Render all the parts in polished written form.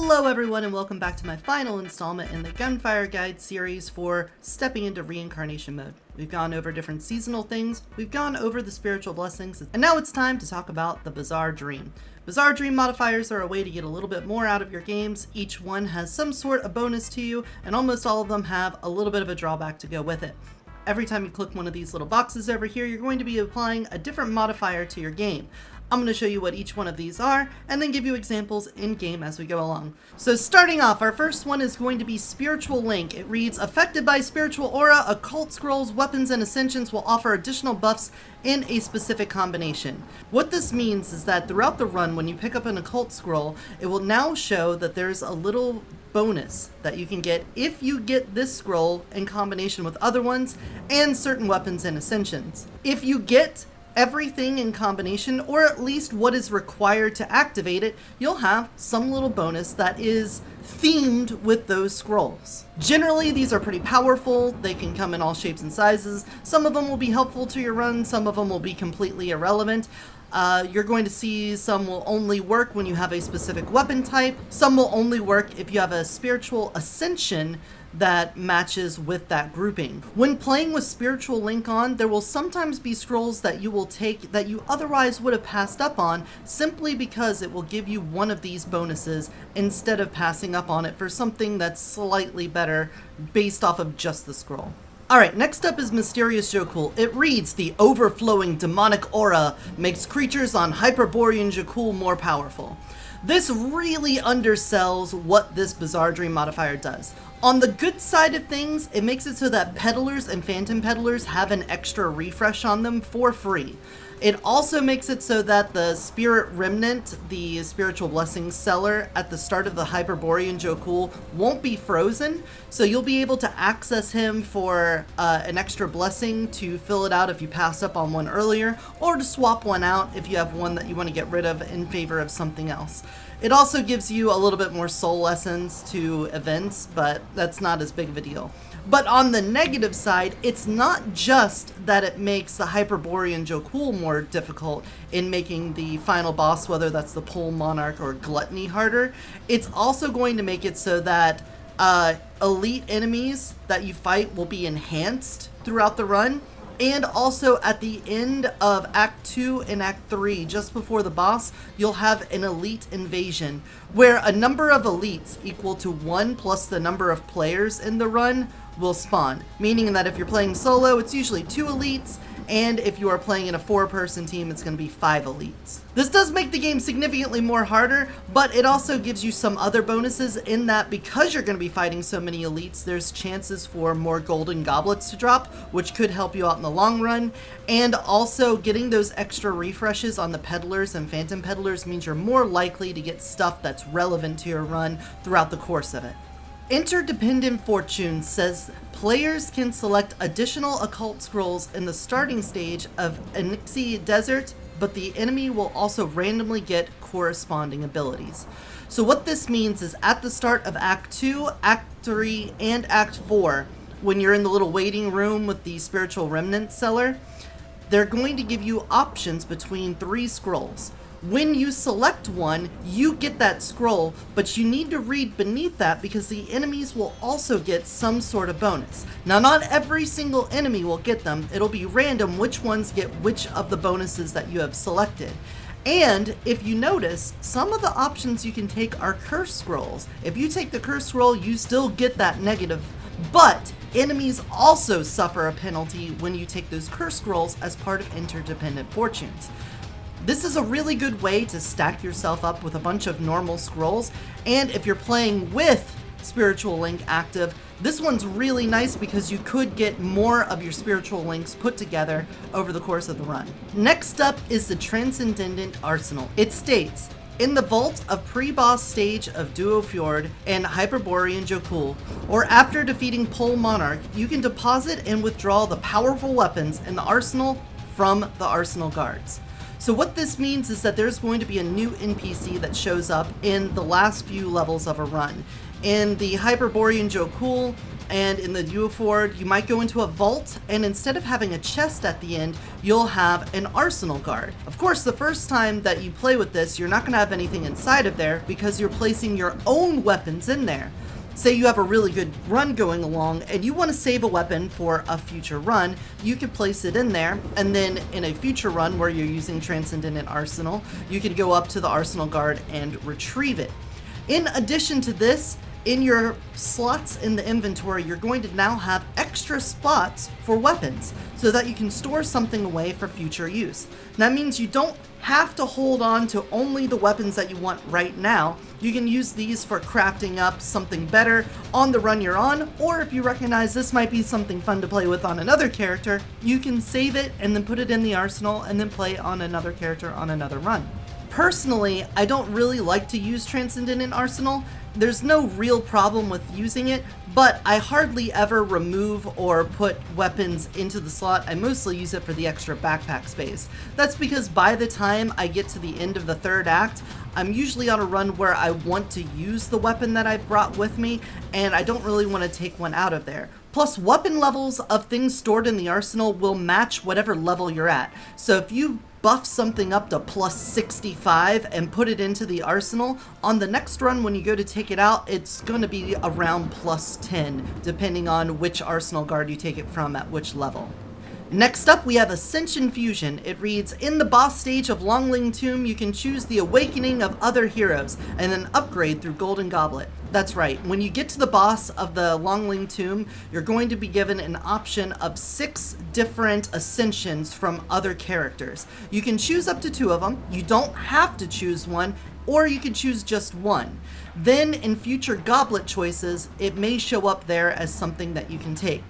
Hello everyone and welcome back to my final installment in the Gunfire Guide series for stepping into reincarnation mode. We've gone over different seasonal things, we've gone over the spiritual blessings, and now it's time to talk about the Bizarre Dream. Bizarre Dream modifiers are a way to get a little bit more out of your games. Each one has some sort of bonus to you, and almost all of them have a little bit of a drawback to go with it. Every time you click one of these little boxes over here, you're going to be applying a different modifier to your game. I'm going to show you what each one of these are, and then give you examples in-game as we go along. So starting off, our first one is going to be Spiritual Link. It reads, affected by spiritual aura, occult scrolls, weapons, and ascensions will offer additional buffs in a specific combination. What this means is that throughout the run, when you pick up an occult scroll, it will now show that there's a little bonus that you can get if you get this scroll in combination with other ones and certain weapons and ascensions. If you get everything in combination, or at least what is required to activate it, you'll have some little bonus that is themed with those scrolls. Generally, these are pretty powerful. They can come in all shapes and sizes. Some of them will be helpful to your run, some of them will be completely irrelevant. You're going to see some will only work when you have a specific weapon type. Some will only work if you have a spiritual ascension that matches with that grouping. When playing with Spiritual Link on, there will sometimes be scrolls that you will take that you otherwise would have passed up on simply because it will give you one of these bonuses instead of passing up on it for something that's slightly better based off of just the scroll. Alright, next up is Mysterious Jokul. It reads, the overflowing demonic aura makes creatures on Hyperborean Jokul more powerful. This really undersells what this Bizarre Dream modifier does. On the good side of things, it makes it so that peddlers and phantom peddlers have an extra refresh on them for free. It also makes it so that the Spirit Remnant, the spiritual blessings seller at the start of the Hyperborean Jokul, won't be frozen, so you'll be able to access him for an extra blessing to fill it out if you pass up on one earlier, or to swap one out if you have one that you want to get rid of in favor of something else. It also gives you a little bit more soul lessons to events, but that's not as big of a deal. But on the negative side, it's not just that it makes the Hyperborean Jokul more difficult in making the final boss, whether that's the Pole Monarch or Gluttony, harder. It's also going to make it so that elite enemies that you fight will be enhanced throughout the run. And also at the end of Act 2 and Act 3, just before the boss, you'll have an elite invasion, where a number of elites equal to 1 plus the number of players in the run will spawn. Meaning that if you're playing solo, it's usually 2 elites, and if you are playing in a 4-person team, it's going to be 5 elites. This does make the game significantly more harder, but it also gives you some other bonuses in that because you're going to be fighting so many elites, there's chances for more golden goblets to drop, which could help you out in the long run. And also getting those extra refreshes on the peddlers and phantom peddlers means you're more likely to get stuff that's relevant to your run throughout the course of it. Interdependent Fortunes says players can select additional occult scrolls in the starting stage of Onyxie Desert, but the enemy will also randomly get corresponding abilities. So what this means is at the start of Act 2, Act 3, and Act 4, when you're in the little waiting room with the Spiritual Remnant seller, they're going to give you options between 3 scrolls. When you select one, you get that scroll, but you need to read beneath that because the enemies will also get some sort of bonus. Now, not every single enemy will get them. It'll be random which ones get which of the bonuses that you have selected. And if you notice, some of the options you can take are curse scrolls. If you take the curse scroll, you still get that negative, but enemies also suffer a penalty when you take those curse scrolls as part of Interdependent Fortunes. This is a really good way to stack yourself up with a bunch of normal scrolls, and if you're playing with Spiritual Link active, this one's really nice because you could get more of your Spiritual Links put together over the course of the run. Next up is the Transcendent Arsenal. It states, in the vault of pre-boss stage of Duo Fjord and Hyperborean Jokul, or after defeating Pole Monarch, you can deposit and withdraw the powerful weapons in the arsenal from the arsenal guards. So what this means is that there's going to be a new NPC that shows up in the last few levels of a run. In the Hyperborean Jokul, and in the Duoford, you might go into a vault, and instead of having a chest at the end, you'll have an arsenal guard. Of course, the first time that you play with this, you're not going to have anything inside of there because you're placing your own weapons in there. Say you have a really good run going along and you want to save a weapon for a future run, you could place it in there, and then in a future run where you're using Transcendent Arsenal, you could go up to the arsenal guard and retrieve it. In addition to this, in your slots in the inventory, you're going to now have extra spots for weapons so that you can store something away for future use. That means you don't have to hold on to only the weapons that you want right now. You can use these for crafting up something better on the run you're on, or if you recognize this might be something fun to play with on another character, you can save it and then put it in the arsenal and then play on another character on another run. Personally, I don't really like to use Transcendent Arsenal. There's no real problem with using it, but I hardly ever remove or put weapons into the slot. I mostly use it for the extra backpack space. That's because by the time I get to the end of the third act, I'm usually on a run where I want to use the weapon that I brought with me, and I don't really want to take one out of there. Plus, weapon levels of things stored in the arsenal will match whatever level you're at. So if you buff something up to plus 65 and put it into the arsenal, on the next run when you go to take it out, it's going to be around plus 10, depending on which arsenal guard you take it from at which level. Next up, we have Ascension Fusion. It reads, in the boss stage of Longling Tomb, you can choose the awakening of other heroes and then upgrade through Golden Goblet. That's right, when you get to the boss of the Longling Tomb, you're going to be given an option of 6 different ascensions from other characters. You can choose up to 2 of them, you don't have to choose one, or you can choose just one. Then in future goblet choices, it may show up there as something that you can take.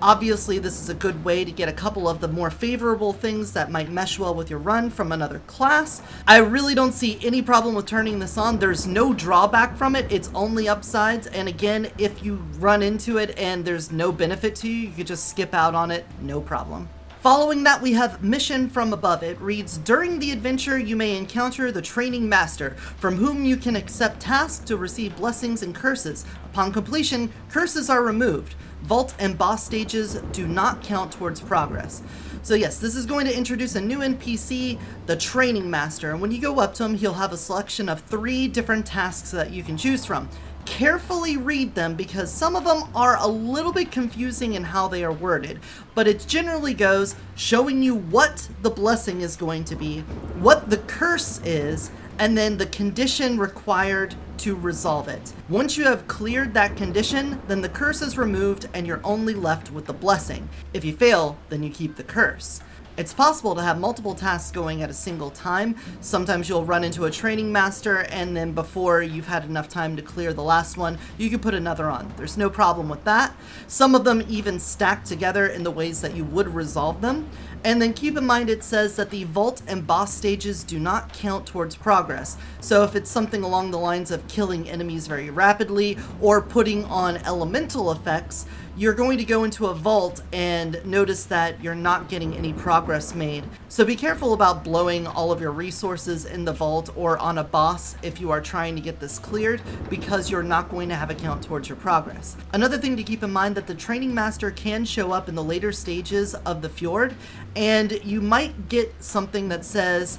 Obviously, this is a good way to get a couple of the more favorable things that might mesh well with your run from another class. I really don't see any problem with turning this on. There's no drawback from it. It's only upsides. And again, if you run into it and there's no benefit to you, you could just skip out on it, no problem. Following that, we have Mission from Above. It reads, during the adventure, you may encounter the Training Master, from whom you can accept tasks to receive blessings and curses. Upon completion, curses are removed. Vault and boss stages do not count towards progress. So yes, this is going to introduce a new NPC, the Training Master, and when you go up to him, he'll have a selection of 3 different tasks that you can choose from. Carefully read them because some of them are a little bit confusing in how they are worded, but it generally goes showing you what the blessing is going to be, what the curse is, and then the condition required to resolve it. Once you have cleared that condition, then the curse is removed and you're only left with the blessing. If you fail, then you keep the curse. It's possible to have multiple tasks going at a single time. Sometimes you'll run into a training master, and then before you've had enough time to clear the last one, you can put another on. There's no problem with that. Some of them even stack together in the ways that you would resolve them. And then keep in mind it says that the vault and boss stages do not count towards progress. So if it's something along the lines of killing enemies very rapidly or putting on elemental effects, you're going to go into a vault and notice that you're not getting any progress made. So be careful about blowing all of your resources in the vault or on a boss if you are trying to get this cleared, because you're not going to have a count towards your progress. Another thing to keep in mind that the Training Master can show up in the later stages of the fjord, and you might get something that says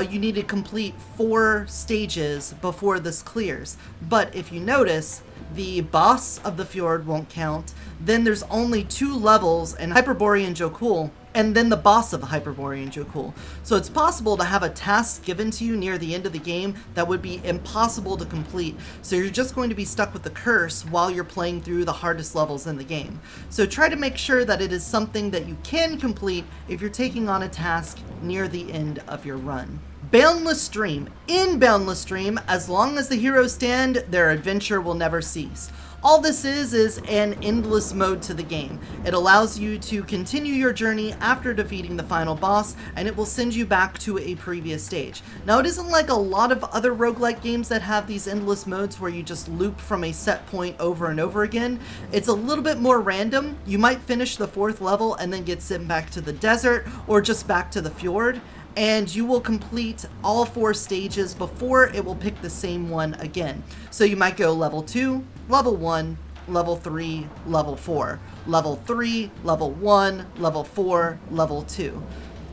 you need to complete 4 stages before this clears. But if you notice, the boss of the fjord won't count. Then there's only 2 levels in Hyperborean Jokul, and then the boss of Hyperborean Jokul. So it's possible to have a task given to you near the end of the game that would be impossible to complete. So you're just going to be stuck with the curse while you're playing through the hardest levels in the game. So try to make sure that it is something that you can complete if you're taking on a task near the end of your run. Boundless Dream. In Boundless Dream, as long as the heroes stand, their adventure will never cease. All this is an endless mode to the game. It allows you to continue your journey after defeating the final boss, and it will send you back to a previous stage. Now, it isn't like a lot of other roguelike games that have these endless modes where you just loop from a set point over and over again. It's a little bit more random. You might finish the 4th level and then get sent back to the desert or just back to the fjord, and you will complete all 4 stages before it will pick the same one again. So you might go level 2, level 1, level 3, level 4, level 3, level 1, level 4, level 2.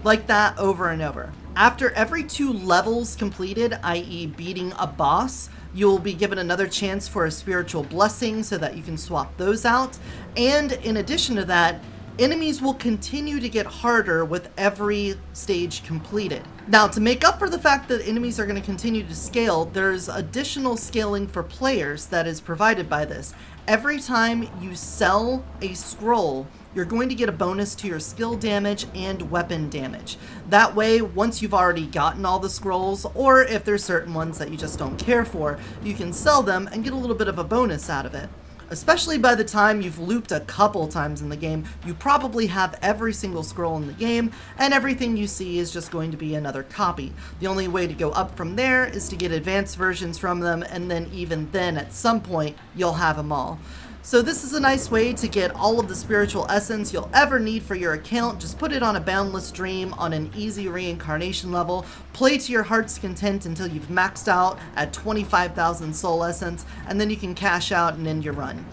Like that over and over. After every 2 levels completed, i.e. beating a boss, you'll be given another chance for a spiritual blessing so that you can swap those out. And in addition to that, enemies will continue to get harder with every stage completed. Now, to make up for the fact that enemies are going to continue to scale, there's additional scaling for players that is provided by this. Every time you sell a scroll, you're going to get a bonus to your skill damage and weapon damage. That way, once you've already gotten all the scrolls, or if there's certain ones that you just don't care for, you can sell them and get a little bit of a bonus out of it. Especially by the time you've looped a couple times in the game, you probably have every single scroll in the game, and everything you see is just going to be another copy. The only way to go up from there is to get advanced versions from them, and then even then, at some point, you'll have them all. So this is a nice way to get all of the spiritual essence you'll ever need for your account. Just put it on a Boundless Dream on an easy reincarnation level. Play to your heart's content until you've maxed out at 25,000 soul essence, and then you can cash out and end your run.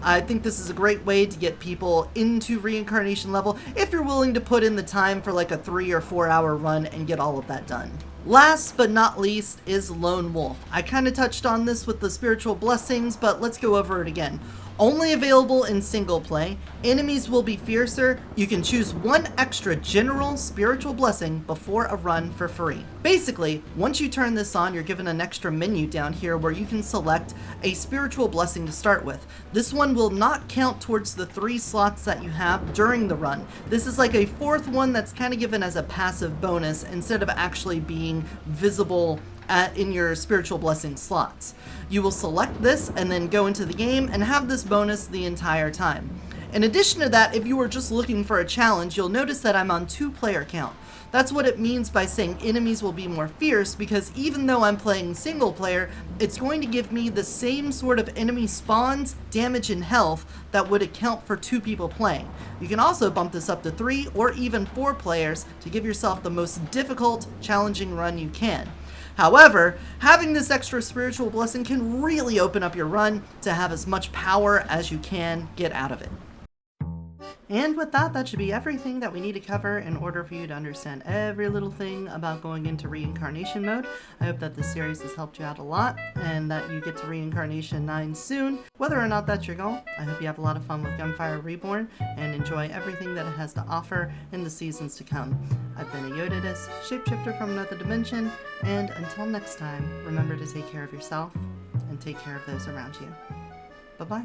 I think this is a great way to get people into reincarnation level if you're willing to put in the time for like a 3 or 4 hour run and get all of that done. Last but not least is Lone Wolf. I kind of touched on this with the spiritual blessings, but let's go over it again. Only available in single play, enemies will be fiercer, you can choose 1 extra general spiritual blessing before a run for free. Basically, once you turn this on, you're given an extra menu down here where you can select a spiritual blessing to start with. This one will not count towards the 3 slots that you have during the run. This is like a 4th one that's kind of given as a passive bonus instead of actually being visible in your spiritual blessing slots. You will select this and then go into the game and have this bonus the entire time. In addition to that, if you were just looking for a challenge, you'll notice that I'm on 2-player count. That's what it means by saying enemies will be more fierce, because even though I'm playing single player, it's going to give me the same sort of enemy spawns, damage, and health that would account for 2 people playing. You can also bump this up to 3 or even 4 players to give yourself the most difficult, challenging run you can. However, having this extra spiritual blessing can really open up your run to have as much power as you can get out of it. And with that, that should be everything that we need to cover in order for you to understand every little thing about going into reincarnation mode. I hope that this series has helped you out a lot and that you get to reincarnation 9 soon. Whether or not that's your goal, I hope you have a lot of fun with Gunfire Reborn and enjoy everything that it has to offer in the seasons to come. I've been Eotidiss, shapeshifter from another dimension, and until next time, remember to take care of yourself and take care of those around you. Bye-bye.